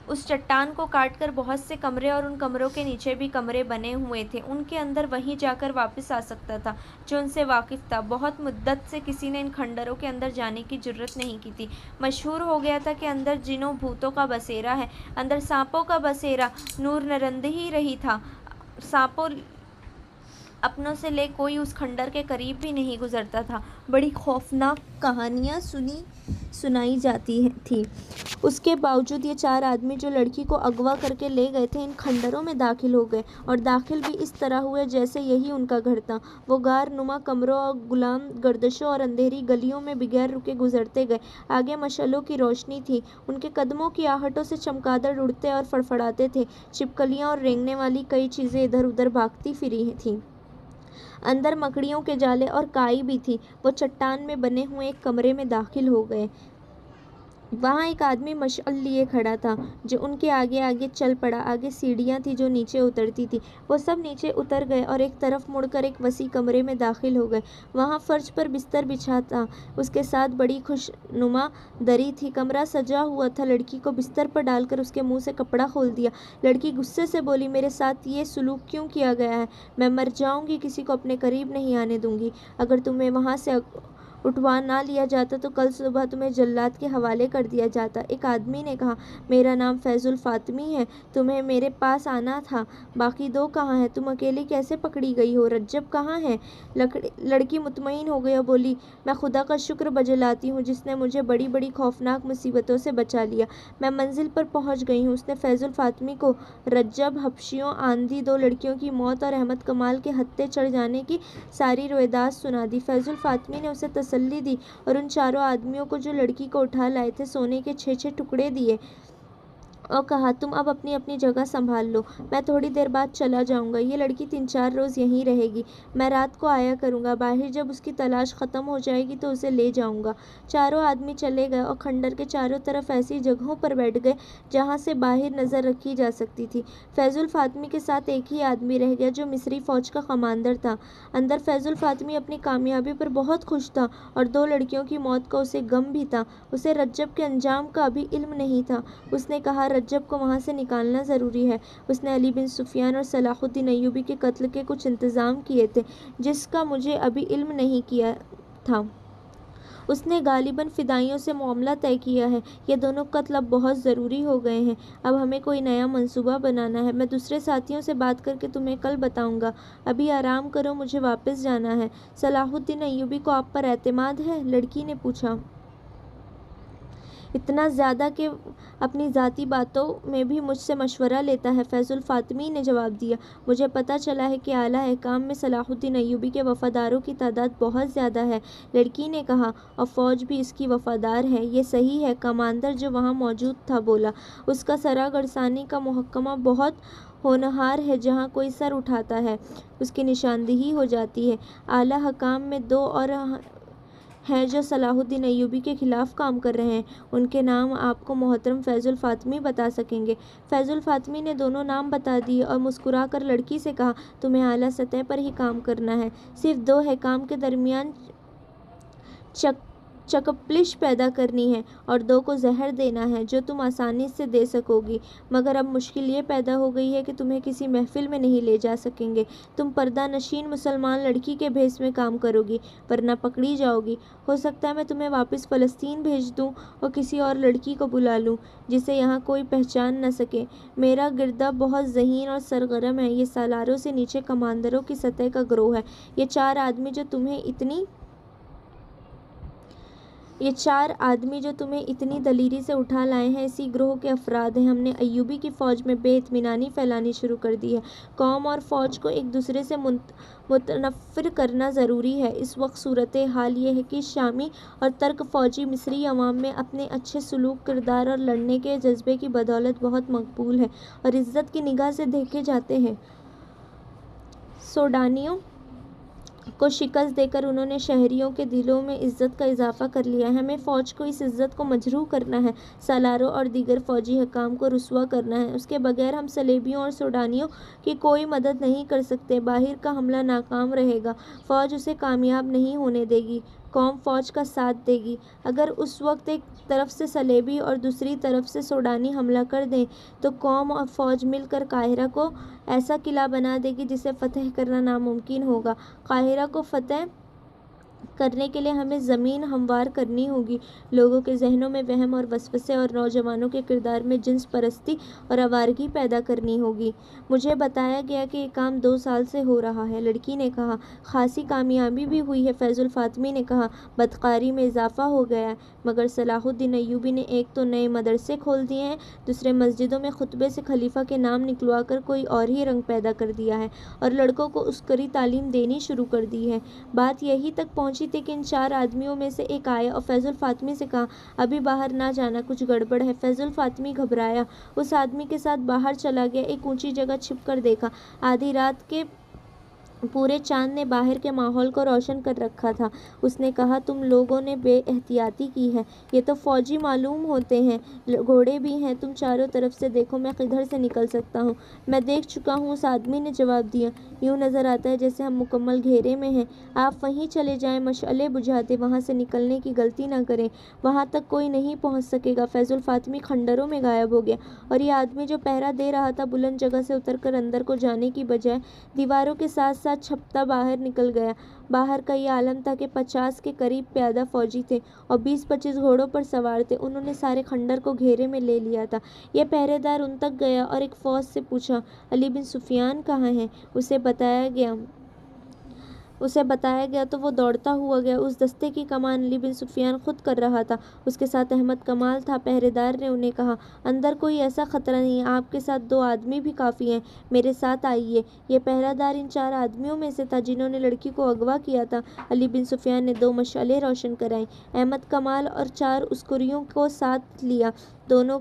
اس چٹان کو کاٹ کر بہت سے کمرے اور ان کمروں کے نیچے بھی کمرے بنے ہوئے تھے۔ ان کے اندر وہی جا کر واپس آ سکتا تھا جو ان سے واقف تھا۔ بہت مدت سے کسی نے ان کھنڈروں کے اندر جانے کی جرات نہیں کی تھی۔ مشہور ہو گیا تھا کہ اندر جنوں بھوتوں کا بسیرا ہے، اندر سانپوں کا بسیرا نور نرند ہی رہی تھا۔ سانپوں اپنوں سے لے کوئی اس کھنڈر کے قریب بھی نہیں گزرتا تھا۔ بڑی خوفناک کہانیاں سنائی جاتی تھیں۔ اس کے باوجود یہ چار آدمی جو لڑکی کو اغوا کر کے لے گئے تھے ان کھنڈروں میں داخل ہو گئے، اور داخل بھی اس طرح ہوئے جیسے یہی ان کا گھر تھا۔ وہ غار نما کمروں اور غلام گردشوں اور اندھیری گلیوں میں بغیر رکے گزرتے گئے۔ آگے مشعلوں کی روشنی تھی، ان کے قدموں کی آہٹوں سے چمگادڑ اڑتے اور فڑفڑاتے تھے۔ چھپکلیاں اور رینگنے والی کئی چیزیں ادھر ادھر بھاگتی پھری تھیں۔ اندر مکڑیوں کے جالے اور کائی بھی تھی۔ وہ چٹان میں بنے ہوئے ایک کمرے میں داخل ہو گئے۔ وہاں ایک آدمی مشعل لیے کھڑا تھا جو ان کے آگے آگے چل پڑا۔ آگے سیڑھیاں تھیں جو نیچے اترتی تھیں۔ وہ سب نیچے اتر گئے اور ایک طرف مڑ کر ایک وسیع کمرے میں داخل ہو گئے۔ وہاں فرش پر بستر بچھا تھا، اس کے ساتھ بڑی خوشنما دری تھی۔ کمرہ سجا ہوا تھا۔ لڑکی کو بستر پر ڈال کر اس کے منہ سے کپڑا کھول دیا۔ لڑکی غصے سے بولی، میرے ساتھ یہ سلوک کیوں کیا گیا ہے؟ میں مر جاؤں گی، کسی کو اپنے قریب نہیں آنے دوں گی۔ اگر تمہیں وہاں سے اٹھوا نہ لیا جاتا تو کل صبح تمہیں جلاد کے حوالے کر دیا جاتا۔ ایک آدمی نے کہا، میرا نام فیض الفاطمی ہے، تمہیں میرے پاس آنا تھا۔ باقی دو کہاں ہیں؟ تم اکیلی کیسے پکڑی گئی ہو؟ رجب کہاں ہے؟ لڑکی مطمئن ہو گئی اور بولی، میں خدا کا شکر بجلاتی ہوں جس نے مجھے بڑی بڑی خوفناک مصیبتوں سے بچا لیا۔ میں منزل پر پہنچ گئی ہوں۔ اس نے فیض الفاطمی کو رجب، حبشیوں، آندھی، دو لڑکیوں کی موت اور احمد کمال کے ہتھے چڑھ جانے کی ساری روایات سنا دی۔ فیض الفاطمی نے اسے تسلی دی اور ان چاروں آدمیوں کو جو لڑکی کو اٹھا لائے تھے سونے کے 6 ٹکڑے دیے اور کہا، تم اب اپنی اپنی جگہ سنبھال لو، میں تھوڑی دیر بعد چلا جاؤں گا۔ یہ لڑکی 3-4 روز یہیں رہے گی، میں رات کو آیا کروں گا باہر، جب اس کی تلاش ختم ہو جائے گی تو اسے لے جاؤں گا۔ چاروں آدمی چلے گئے اور کھنڈر کے چاروں طرف ایسی جگہوں پر بیٹھ گئے جہاں سے باہر نظر رکھی جا سکتی تھی۔ فیض الفاطمی کے ساتھ ایک ہی آدمی رہ گیا جو مصری فوج کا کمانڈر تھا۔ اندر فیض الفاطمی اپنی کامیابی پر بہت خوش تھا اور 2 لڑکیوں کی موت کا اسے غم بھی تھا۔ اسے رجب کے انجام کا ابھی علم نہیں تھا۔ اس نے کہا، رجب کو وہاں سے نکالنا ضروری ہے۔ اس نے علی بن سفیان اور صلاح الدین ایوبی کے قتل کے کچھ انتظام کیے تھے جس کا مجھے ابھی علم نہیں تھا۔ اس نے غالباً فدائیوں سے معاملہ طے کیا ہے۔ یہ دونوں قتل اب بہت ضروری ہو گئے ہیں۔ اب ہمیں کوئی نیا منصوبہ بنانا ہے۔ میں دوسرے ساتھیوں سے بات کر کے تمہیں کل بتاؤں گا۔ ابھی آرام کرو، مجھے واپس جانا ہے۔ صلاح الدین ایوبی کو آپ پر اعتماد ہے؟ لڑکی نے پوچھا۔ اتنا زیادہ کہ اپنی ذاتی باتوں میں بھی مجھ سے مشورہ لیتا ہے، فیض الفاطمی نے جواب دیا۔ مجھے پتہ چلا ہے کہ اعلیٰ حکام میں صلاح الدین ایوبی کے وفاداروں کی تعداد بہت زیادہ ہے، لڑکی نے کہا، اور فوج بھی اس کی وفادار ہے۔ یہ صحیح ہے، کمانڈر جو وہاں موجود تھا بولا۔ اس کا سرا گرسانی کا محکمہ بہت ہونہار ہے، جہاں کوئی سر اٹھاتا ہے اس کی نشاندہی ہو جاتی ہے۔ اعلیٰ حکام میں 2 اور ہیں جو صلاح الدین ایوبی کے خلاف کام کر رہے ہیں، ان کے نام آپ کو محترم فیض الفاطمی بتا سکیں گے۔ فیض الفاطمی نے دونوں نام بتا دیے اور مسکرا کر لڑکی سے کہا، تمہیں اعلیٰ سطح پر ہی کام کرنا ہے، صرف 2 حکام کے درمیان چکپلش پیدا کرنی ہے اور 2 کو زہر دینا ہے جو تم آسانی سے دے سکو گی، مگر اب مشکل یہ پیدا ہو گئی ہے کہ تمہیں کسی محفل میں نہیں لے جا سکیں گے۔ تم پردہ نشین مسلمان لڑکی کے بھیس میں کام کرو گی ورنہ پکڑی جاؤ گی۔ ہو سکتا ہے میں تمہیں واپس فلسطین بھیج دوں اور کسی اور لڑکی کو بلا لوں جسے یہاں کوئی پہچان نہ سکے۔ میرا گردہ بہت ذہین اور سرگرم ہے۔ یہ سالاروں سے نیچے کمانڈروں کی سطح کا گروہ ہے۔ یہ 4 آدمی جو تمہیں اتنی دلیری سے اٹھا لائے ہیں اسی گروہ کے افراد ہیں۔ ہم نے ایوبی کی فوج میں بے اطمینانی پھیلانی شروع کر دی ہے۔ قوم اور فوج کو ایک دوسرے سے متنفر کرنا ضروری ہے۔ اس وقت صورتحال یہ ہے کہ شامی اور ترک فوجی مصری عوام میں اپنے اچھے سلوک، کردار اور لڑنے کے جذبے کی بدولت بہت مقبول ہیں اور عزت کی نگاہ سے دیکھے جاتے ہیں۔ سوڈانیوں کو شکست دے کر انہوں نے شہریوں کے دلوں میں عزت کا اضافہ کر لیا ہے۔ ہمیں فوج کو اس عزت کو مجروح کرنا ہے، سالاروں اور دیگر فوجی حکام کو رسوا کرنا ہے۔ اس کے بغیر ہم صلیبیوں اور سوڈانیوں کی کوئی مدد نہیں کر سکتے۔ باہر کا حملہ ناکام رہے گا، فوج اسے کامیاب نہیں ہونے دے گی۔ قوم فوج کا ساتھ دے گی۔ اگر اس وقت ایک طرف سے صلیبی اور دوسری طرف سے سوڈانی حملہ کر دیں تو قوم اور فوج مل کر قاہرہ کو ایسا قلعہ بنا دے گی جسے فتح کرنا ناممکن ہوگا۔ قاہرہ کو فتح کرنے کے لیے ہمیں زمین ہموار کرنی ہوگی، لوگوں کے ذہنوں میں وہم اور وسوسے اور نوجوانوں کے کردار میں جنس پرستی اور آوارگی پیدا کرنی ہوگی۔ مجھے بتایا گیا کہ یہ کام 2 سال سے ہو رہا ہے، لڑکی نے کہا۔ خاصی کامیابی بھی ہوئی ہے، فیض الفاطمی نے کہا۔ بدکاری میں اضافہ ہو گیا ہے، مگر صلاح الدین ایوبی نے ایک تو نئے مدرسے کھول دیے ہیں، دوسرے مسجدوں میں خطبے سے خلیفہ کے نام نکلوا کر کوئی اور ہی رنگ پیدا کر دیا ہے اور لڑکوں کو عسکری تعلیم دینی شروع کر دی ہے۔ بات یہی تک پہنچی تھی کہ ان 4 آدمیوں میں سے ایک آیا اور فیض الفاطمی سے کہا، ابھی باہر نہ جانا، کچھ گڑبڑ ہے۔ فیض الفاطمی گھبرایا، اس آدمی کے ساتھ باہر چلا گیا، ایک اونچی جگہ چھپ کر دیکھا۔ آدھی رات کے پورے چاند نے باہر کے ماحول کو روشن کر رکھا تھا۔ اس نے کہا، تم لوگوں نے بے احتیاطی کی ہے، یہ تو فوجی معلوم ہوتے ہیں، گھوڑے بھی ہیں، تم چاروں طرف سے دیکھو، میں کدھر سے نکل سکتا ہوں؟ میں دیکھ چکا ہوں، اس آدمی نے جواب دیا، یوں نظر آتا ہے جیسے ہم مکمل گھیرے میں ہیں۔ آپ وہیں چلے جائیں، مشعلیں بجھا دیں، وہاں سے نکلنے کی غلطی نہ کریں، وہاں تک کوئی نہیں پہنچ سکے گا۔ فیض الفاطمی کھنڈروں میں غائب ہو گیا اور یہ آدمی جو پہرا دے رہا تھا بلند جگہ سے اتر کر اندر کو جانے کی بجائے دیواروں کے ساتھ ساتھ چھپتا باہر نکل گیا۔ باہر کا یہ عالم تھا کہ 50 کے قریب پیادہ فوجی تھے اور 20-25 گھوڑوں پر سوار تھے، انہوں نے سارے کھنڈر کو گھیرے میں لے لیا تھا۔ یہ پہرے دار ان تک گیا اور ایک فوج سے پوچھا، علی بن سفیان کہاں ہیں؟ اسے بتایا گیا تو وہ دوڑتا ہوا گیا۔ اس دستے کی کمان علی بن سفیان خود کر رہا تھا، اس کے ساتھ احمد کمال تھا۔ پہرے دار نے انہیں کہا، اندر کوئی ایسا خطرہ نہیں ہے، آپ کے ساتھ 2 آدمی بھی کافی ہیں، میرے ساتھ آئیے۔ یہ پہرہ دار ان 4 آدمیوں میں سے تھا جنہوں نے لڑکی کو اغوا کیا تھا۔ علی بن سفیان نے 2 مشعلیں روشن کرائیں، احمد کمال اور 4 عسکریوں کو ساتھ لیا، دونوں